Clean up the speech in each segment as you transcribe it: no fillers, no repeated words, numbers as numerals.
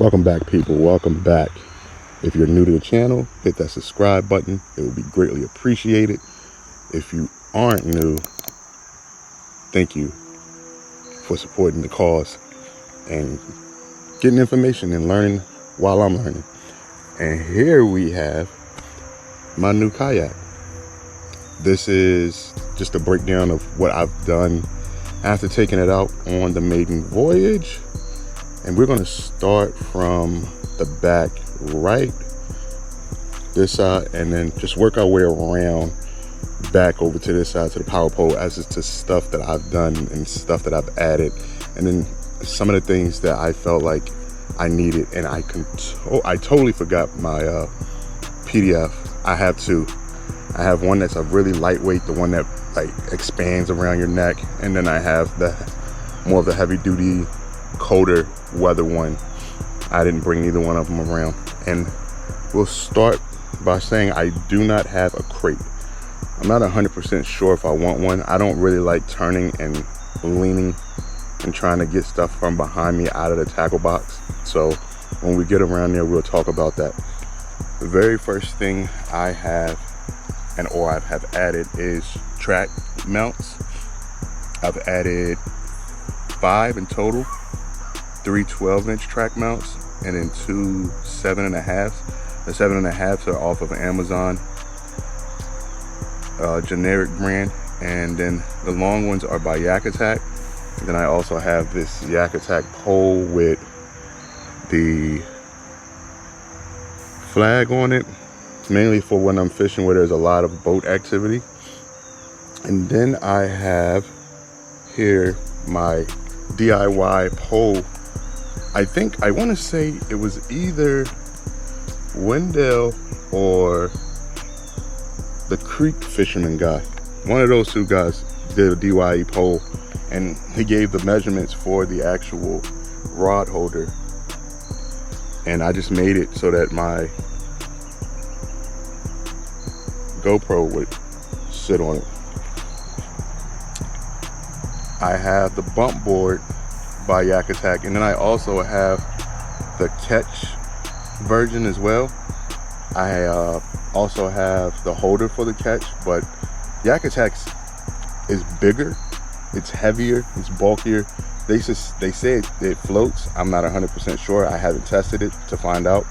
Welcome back, people. Welcome back. If you're new to the channel, hit that subscribe button. It would be greatly appreciated. If you aren't new, thank you for supporting the cause and getting information and learning while I'm learning. And here we have my new kayak. This is just a breakdown of what I've done after taking it out on the maiden voyage. And we're going to start from the back right, this side, and then just work our way around back over to this side to the power pole as it's to stuff that I've done and stuff that I've added, and then some of the things that I felt like I needed. And I totally forgot my PDF. I have two. I have one that's a really lightweight, the one that like expands around your neck, and then I have the more of the heavy duty colder weather one. I didn't bring either one of them around. And we'll start by saying I do not have a crate. I'm not 100% sure if I want one. I don't really like turning and leaning and trying to get stuff from behind me out of the tackle box. So when we get around there, we'll talk about that. The very first thing I have or I have added is track mounts. I've added 5 in total. 3 12-inch track mounts and then 2 7.5s. The 7.5s are off of Amazon, generic brand, and then the long ones are by Yak Attack. And then I also have this Yak Attack pole with the flag on it, mainly for when I'm fishing where there's a lot of boat activity. And then I have here my DIY pole. I think I want to say it was either Wendell or the Creek Fisherman guy. One of those two guys did a DIY pole, and he gave the measurements for the actual rod holder, and I just made it so that my GoPro would sit on it. I have the bump board by Yak Attack, and then I also have the catch version as well. I also have the holder for the catch, but Yak Attack is bigger, it's heavier, it's bulkier. They say it floats. I'm not 100% sure. I haven't tested it to find out.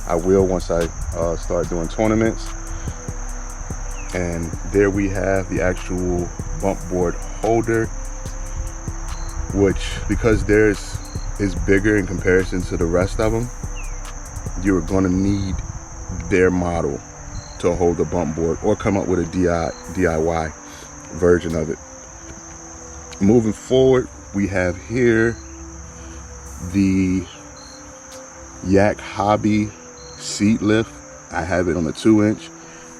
I will once I start doing tournaments. And there we have the actual bump board holder, which, because theirs is bigger in comparison to the rest of them, you're gonna need their model to hold the bump board or come up with a DIY version of it. Moving forward, we have here the Yak Hobby seat lift. I have it on a 2-inch.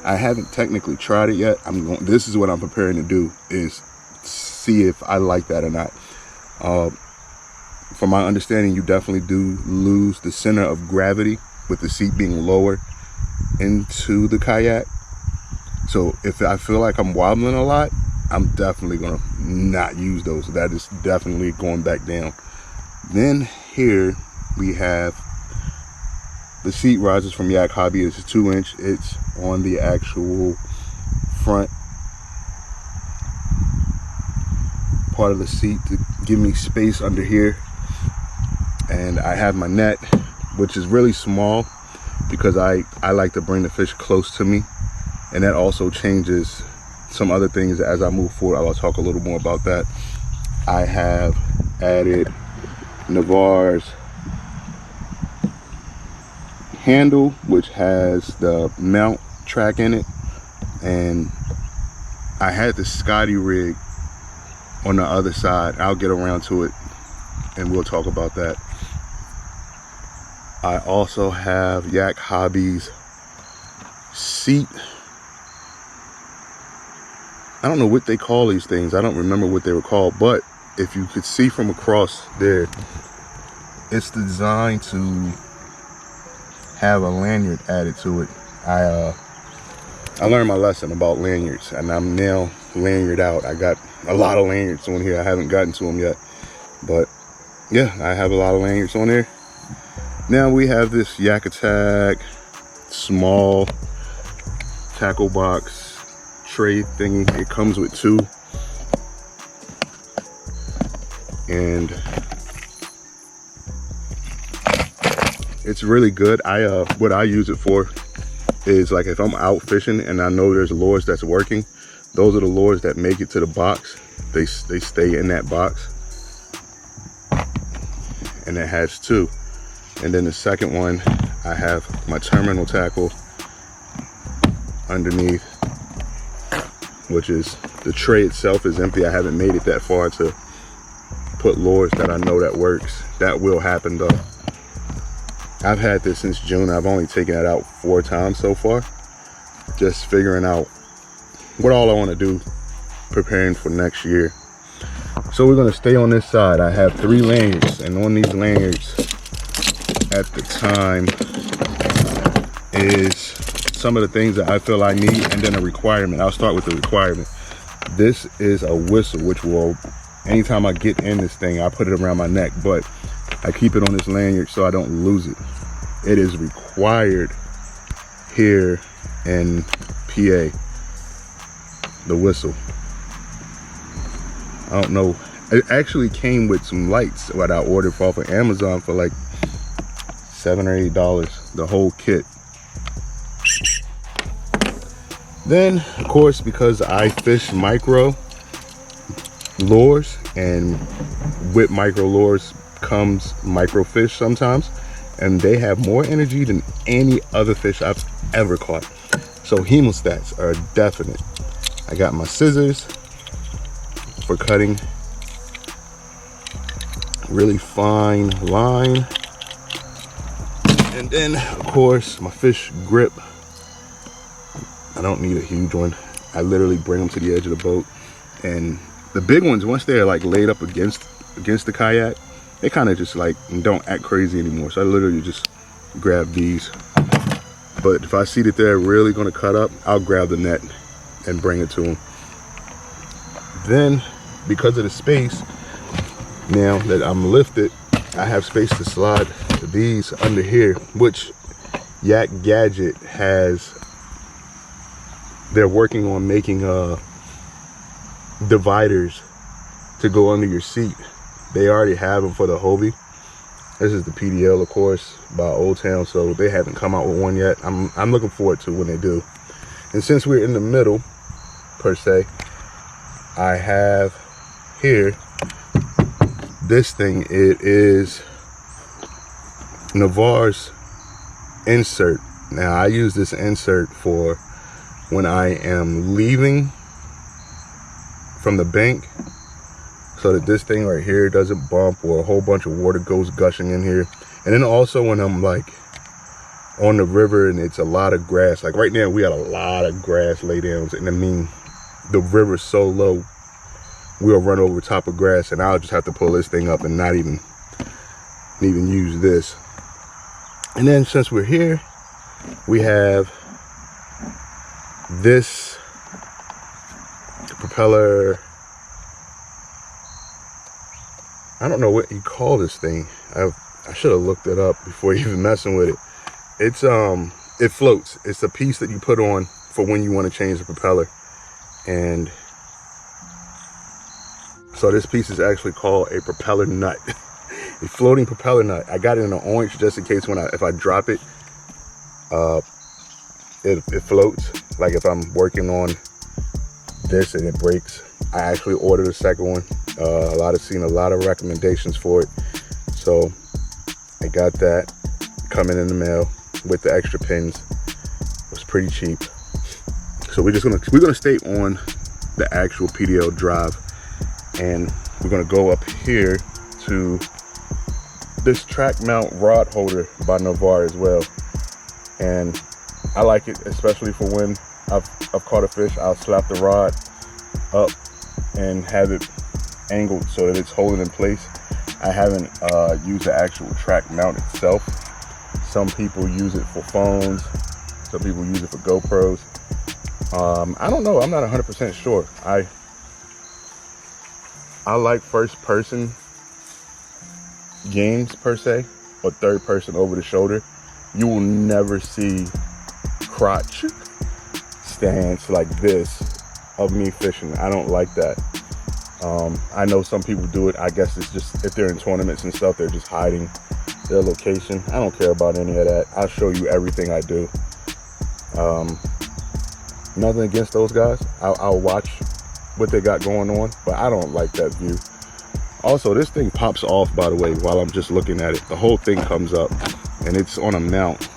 I haven't technically tried it yet. This is what I'm preparing to do, is see if I like that or not. From my understanding, you definitely do lose the center of gravity with the seat being lower into the kayak. So if I feel like I'm wobbling a lot, I'm definitely gonna not use those. That is definitely going back down. Then here we have the seat risers from Yak Hobby. It's a 2-inch. It's on the actual front part of the seat to give me space under here. And I have my net, which is really small because I like to bring the fish close to me, and that also changes some other things as I move forward. I'll talk a little more about that. I have added Navarre's handle, which has the mount track in it, and I had the Scotty rig on the other side. I'll get around to it and we'll talk about that. I also have Yak Hobby's seat. I don't know what they call these things. I don't remember what they were called, but if you could see from across there, it's designed to have a lanyard added to it. I learned my lesson about lanyards, and I'm now lanyard out. I got a lot of lanyards on here. I haven't gotten to them yet, but yeah, I have a lot of lanyards on there. Now we have this Yak Attack small tackle box tray thingy. It comes with 2, and it's really good. What I use it for is, like, if I'm out fishing and I know there's lures that's working, those are the lures that make it to the box. They stay in that box, and it has 2. And then the second one, I have my terminal tackle underneath, which is the tray itself is empty. I haven't made it that far to put lures that I know that works. That will happen though. I've had this since June. I've only taken it out 4 times so far. Just figuring out what all I want to do, preparing for next year. So we're going to stay on this side. I have 3 lanyards, and on these lanyards at the time is some of the things that I feel I need, and then a requirement. I'll start with the requirement. This is a whistle, which will, anytime I get in this thing, I put it around my neck, but I keep it on this lanyard so I don't lose it. It is required here in PA, the whistle. I don't know. It actually came with some lights that I ordered off of Amazon for like $7 or $8, the whole kit. Then, of course, because I fish micro lures, and with micro lures comes micro fish sometimes, and they have more energy than any other fish I've ever caught. So hemostats are definite. I got my scissors for cutting really fine line, and then of course my fish grip. I don't need a huge one. I literally bring them to the edge of the boat, and the big ones, once they're like laid up against the kayak, they kind of just like don't act crazy anymore. So I literally just grab these. But if I see that they're really going to cut up, I'll grab the net and bring it to them. Then, because of the space, now that I'm lifted, I have space to slide these under here, which Yak Gadget has. They're working on making dividers to go under your seat. They already have them for the Hobie. This is the PDL, of course, by Old Town, so they haven't come out with one yet. I'm looking forward to when they do. And since we're in the middle, per se, I have here this thing. It is Navarre's insert. Now, I use this insert for when I am leaving from the bank, so that this thing right here doesn't bump or a whole bunch of water goes gushing in here. And then also when I'm like on the river and it's a lot of grass, like right now we got a lot of grass laydowns, and I mean the river's so low we'll run over top of grass, and I'll just have to pull this thing up and not even use this. And then since we're here, we have this propeller. I don't know what you call this thing. I should have looked it up before even messing with it. It's it floats. It's a piece that you put on for when you want to change the propeller. And so this piece is actually called a propeller nut. A floating propeller nut. I got it in an orange just in case if I drop it, it floats. Like if I'm working on this and it breaks, I actually ordered a second one. Seen a lot of recommendations for it, so I got that coming in the mail with the extra pins. It was pretty cheap. So we're gonna stay on the actual PDL drive, and we're gonna go up here to this track mount rod holder by Navarre as well. And I like it, especially for when I've caught a fish. I'll slap the rod up and have it angled so that it's holding in place. I haven't used the actual track mount itself. Some people use it for phones, some people use it for GoPros. I don't know, I'm not 100% sure. I like first person games per se, or third person over the shoulder, you will never see crotch stance like this of me fishing. I don't like that. I know some people do it. I guess it's just if they're in tournaments and stuff, they're just hiding their location. I don't care about any of that. I'll show you everything I do. Nothing against those guys. I'll watch what they got going on, but I don't like that view. Also, this thing pops off, by the way, while I'm just looking at it. The whole thing comes up and it's on a mount.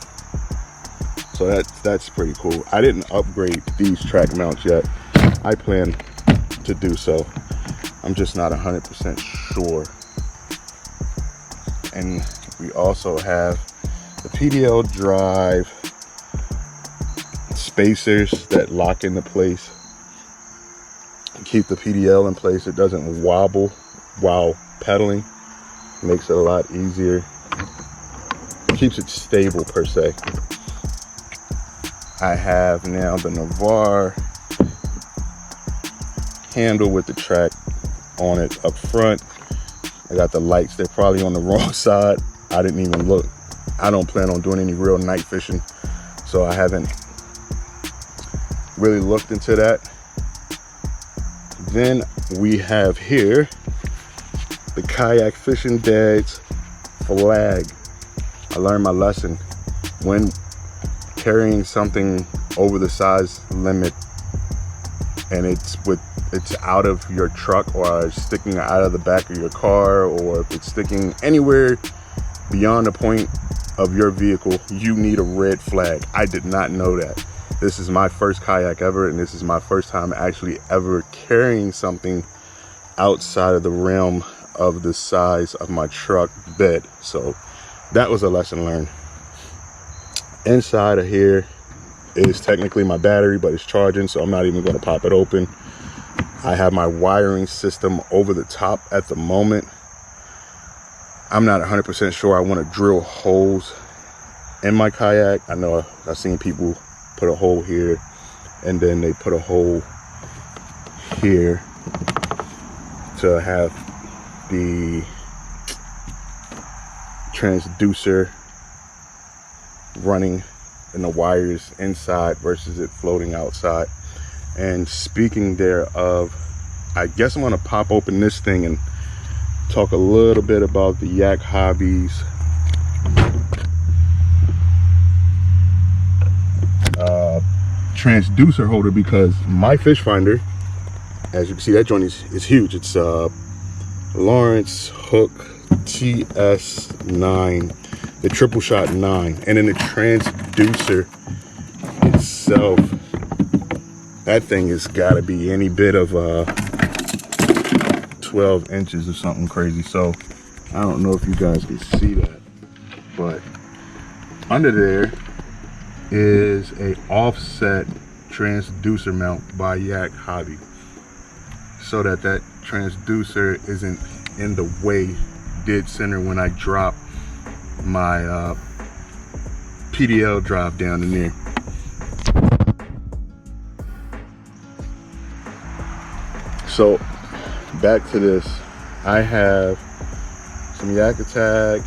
So that's pretty cool. I didn't upgrade these track mounts yet. I plan to do so. I'm just not 100% sure. And we also have the PDL drive spacers that lock into place. Keep the PDL in place. It doesn't wobble while pedaling. Makes it a lot easier. Keeps it stable per se. I have now the Navarre handle with the track on it up front. I got the lights. They're probably on the wrong side. I didn't even look. I don't plan on doing any real night fishing, so I haven't really looked into that. Then we have here the Kayak Fishing Dad's flag. I learned my lesson. When carrying something over the size limit and it's out of your truck or sticking out of the back of your car, or if it's sticking anywhere beyond the point of your vehicle, you need a red flag. I did not know that. This is my first kayak ever, and this is my first time actually ever carrying something outside of the realm of the size of my truck bed. So that was a lesson learned. Inside of here is technically my battery, but it's charging, so I'm not even going to pop it open. I have my wiring system over the top at the moment. I'm not 100% sure I want to drill holes in my kayak. I know I've seen people put a hole here and then they put a hole here to have the transducer running and the wires inside versus it floating outside. And speaking thereof, I guess I'm gonna pop open this thing and talk a little bit about the Yak Hobbies transducer holder, because my fish finder, as you can see, that joint is huge. It's Lawrence Hook TS9, the triple shot 9, and then the transducer itself, that thing has got to be any bit of 12 inches or something crazy. So I don't know if you guys can see that, but under there is a offset transducer mount by Yak Hobby, so that transducer isn't in the way, dead center, when I drop my PDL drive down in there. So back to this, I have some Yak Attack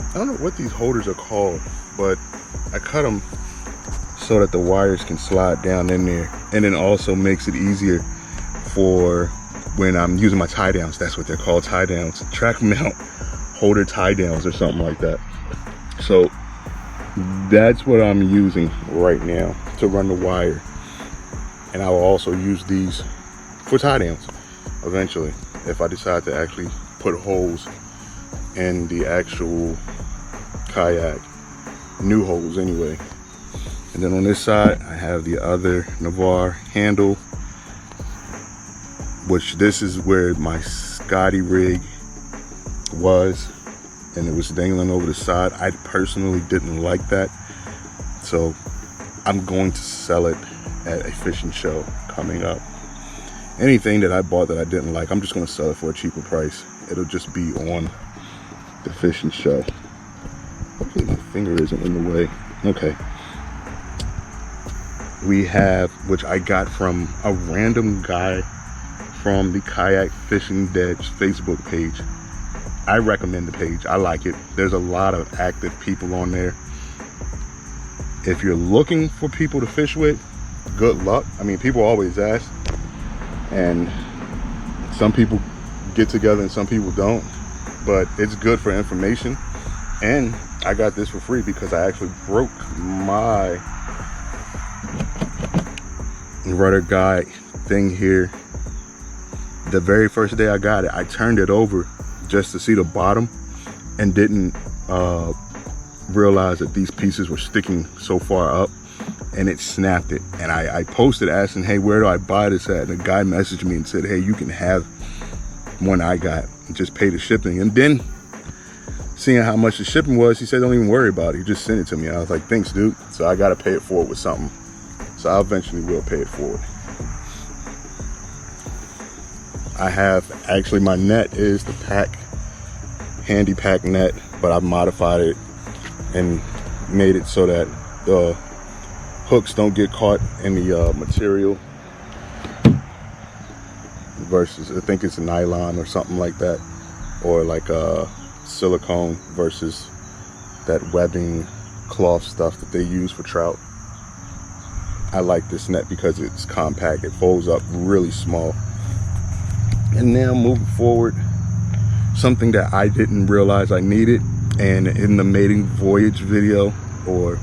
I don't know what these holders are called, but I cut them so that the wires can slide down in there, and then also makes it easier for when I'm using my tie downs. That's what they're called, tie downs, track mount holder tie downs or something like that. So that's what I'm using right now to run the wire, and I will also use these for tie downs eventually if I decide to actually put holes in the actual kayak, new holes anyway. And then on this side I have the other Navarre handle, which this is where my Scotty rig was, and it was dangling over the side. I personally didn't like that, so I'm going to sell it at a fishing show coming up. Anything that I bought that I didn't like, I'm just going to sell it for a cheaper price. It'll just be on the fishing show. Hopefully my finger isn't in the way. Okay. We have, which I got from a random guy from the Kayak Fishing Devs Facebook page. I recommend the page. I like it. There's a lot of active people on there. If you're looking for people to fish with, good luck. I mean, people always ask, and some people get together and some people don't, but it's good for information. And I got this for free because I actually broke my rudder guide thing here. The very first day I got it, I turned it over just to see the bottom and didn't realize that these pieces were sticking so far up, and it snapped it. And I posted asking, hey, where do I buy this at? And the guy messaged me and said, hey, you can have one I got and just pay the shipping. And then seeing how much the shipping was, he said, don't even worry about it, he just sent it to me. I was like, thanks, dude. So I got to pay it forward with something. So I eventually will pay it forward. I have, actually my net is the handy pack net, but I've modified it and made it so that the hooks don't get caught in the material, versus I think it's a nylon or something like that, or like a silicone versus that webbing cloth stuff that they use for trout. I like this net because it's compact. It folds up really small. And now moving forward, something that I didn't realize I needed, and in the mating voyage video, or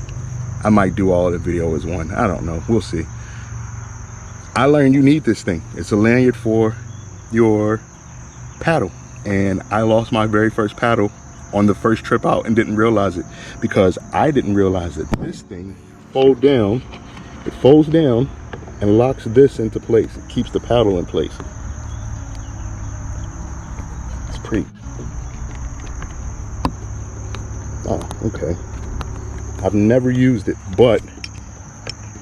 I might do all of the video as one, I don't know, we'll see. I learned you need this thing. It's a lanyard for your paddle, and I lost my very first paddle on the first trip out and didn't realize it, because I didn't realize that this thing folds down. It folds down and locks this into place. It keeps the paddle in place. It's pretty. Oh, okay. I've never used it, but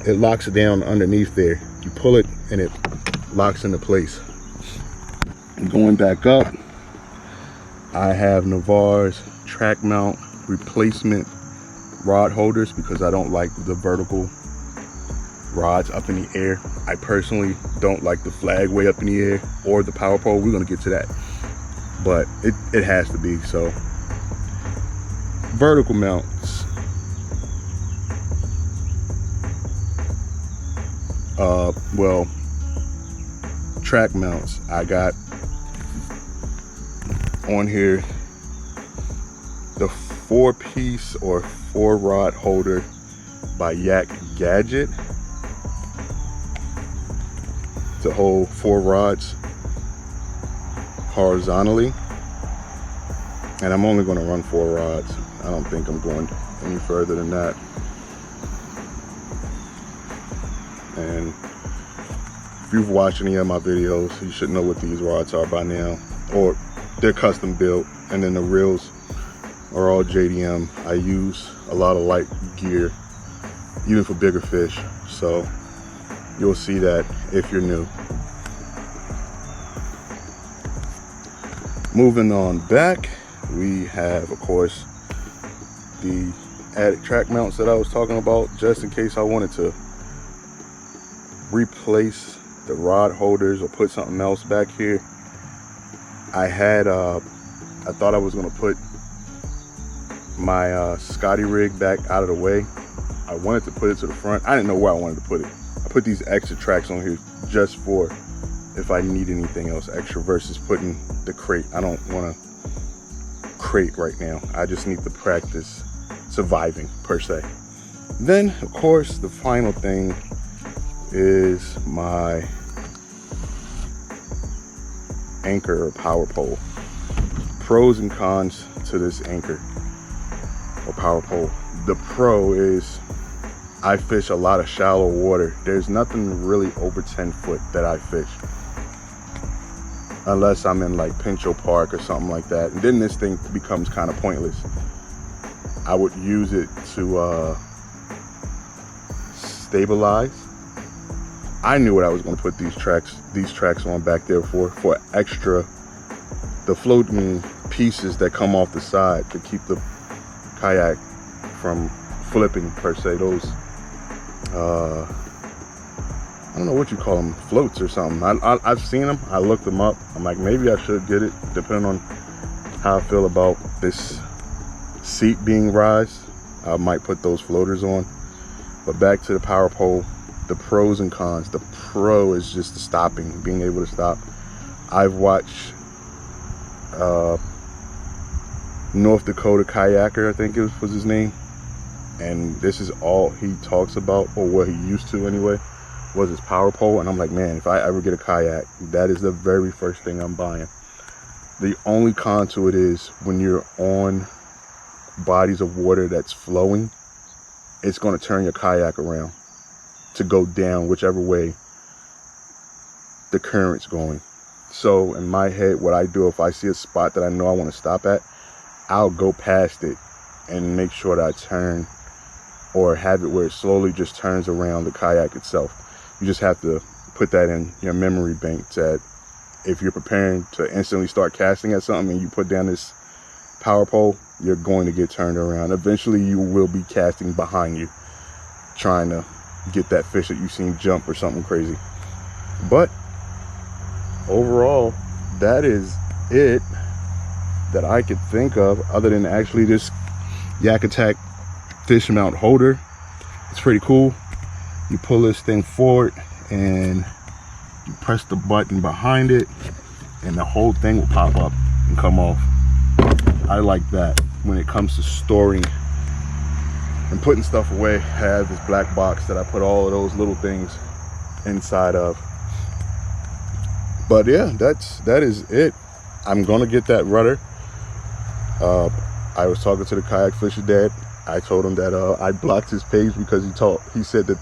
it locks it down underneath there. You pull it and it locks into place. And going back up, I have Navarre's track mount replacement rod holders because I don't like the vertical rods up in the air. I personally don't like the flag way up in the air or the power pole. We're gonna get to that, but it has to be. So vertical mounts, well, track mounts, I got on here the 4-piece or 4-rod holder by Yak Gadget to hold 4 rods horizontally, and I'm only going to run 4 rods. I don't think I'm going any further than that. And if you've watched any of my videos, you should know what these rods are by now, or they're custom built. And then the reels are all JDM. I use a lot of light gear, even for bigger fish, so you'll see that if you're new. Moving on back, we have, of course, the added track mounts that I was talking about, just in case I wanted to replace the rod holders or put something else back here. I had I thought I was gonna put my Scotty rig back out of the way. I wanted to put it to the front. I didn't know where I wanted to put it. I put these extra tracks on here just for if I need anything else extra, versus putting the crate. I don't want to crate right now. I just need to practice surviving, per se. Then, of course, the final thing is my anchor or power pole. Pros and cons to this anchor or power pole. The pro is I fish a lot of shallow water. There's nothing really over 10 foot that I fish, unless I'm in like Pincho Park or something like that, and then this thing becomes kind of pointless. I would use it to stabilize. I knew what I was going to put these tracks on back there for extra, the floating pieces that come off the side to keep the kayak from flipping, per se. Those I don't know what you call them, floats or something. I've seen them, I looked them up. I'm like, maybe I should get it, depending on how I feel about this seat being raised. I might put those floaters on. But back to the power pole, the pros and cons. The pro is just the stopping, being able to stop. I've watched North Dakota kayaker, I think it was his name, and this is all he talks about, or what he used to anyway, was his power pole. And I'm like, man, if I ever get a kayak, that is the very first thing I'm buying. The only con to it is when you're on bodies of water that's flowing, it's going to turn your kayak around to go down whichever way the current's going. So in my head, what I do, if I see a spot that I know I want to stop at, I'll go past it and make sure that I turn, or have it where it slowly just turns around the kayak itself. You just have to put that in your memory bank, that if you're preparing to instantly start casting at something and you put down this power pole, you're going to get turned around. Eventually you will be casting behind you, trying to get that fish that you've seen jump or something crazy. But overall, that is it that I could think of, other than actually this Yak Attack fish mount holder. It's pretty cool. You pull this thing forward and you press the button behind it, and the whole thing will pop up and come off. I like that when it comes to storing and putting stuff away. I have this black box that I put all of those little things inside of. But yeah, that is it. I'm gonna get that rudder. I was talking to the kayak fisher dad. I told him that I blocked his page because he said that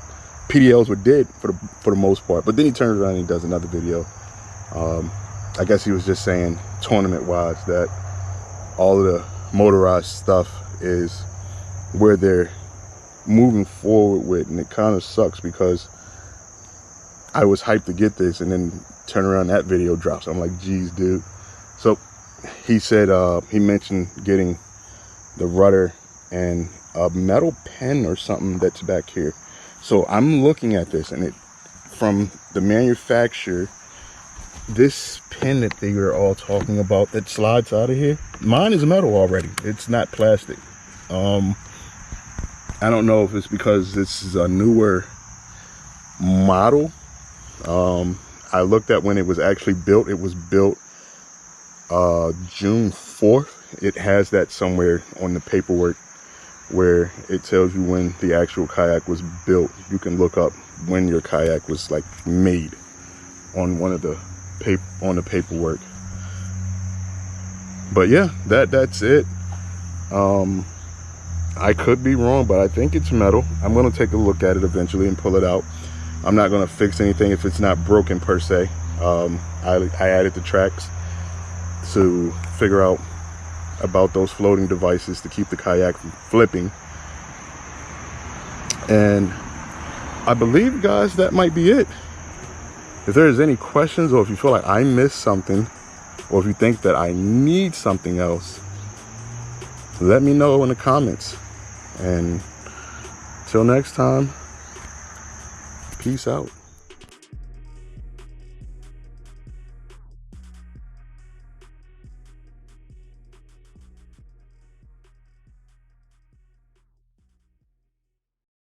PDLs were dead for the most part. But then he turns around and he does another video. I guess he was just saying tournament wise that all of the motorized stuff is where they're moving forward with, and it kind of sucks because I was hyped to get this, and then turn around, that video drops. I'm like, geez, dude. So he said, he mentioned getting the rudder and a metal pen or something that's back here. So I'm looking at this, and it, from the manufacturer, this pin that they were all talking about that slides out of here, mine is metal already. It's not plastic. I don't know if it's because this is a newer model. I looked at when it was actually built. It was built June 4th. It has that somewhere on the paperwork where it tells you when the actual kayak was built. You can look up when your kayak was like made on one of the paperwork. But yeah, that's it. I could be wrong, but I think it's metal. I'm gonna take a look at it eventually and pull it out. I'm not gonna fix anything if it's not broken per se. I added the tracks to figure out about those floating devices to keep the kayak from flipping. And I believe, guys, that might be it. If there's any questions, or if you feel like I missed something, or if you think that I need something else, let me know in the comments. And till next time, peace out.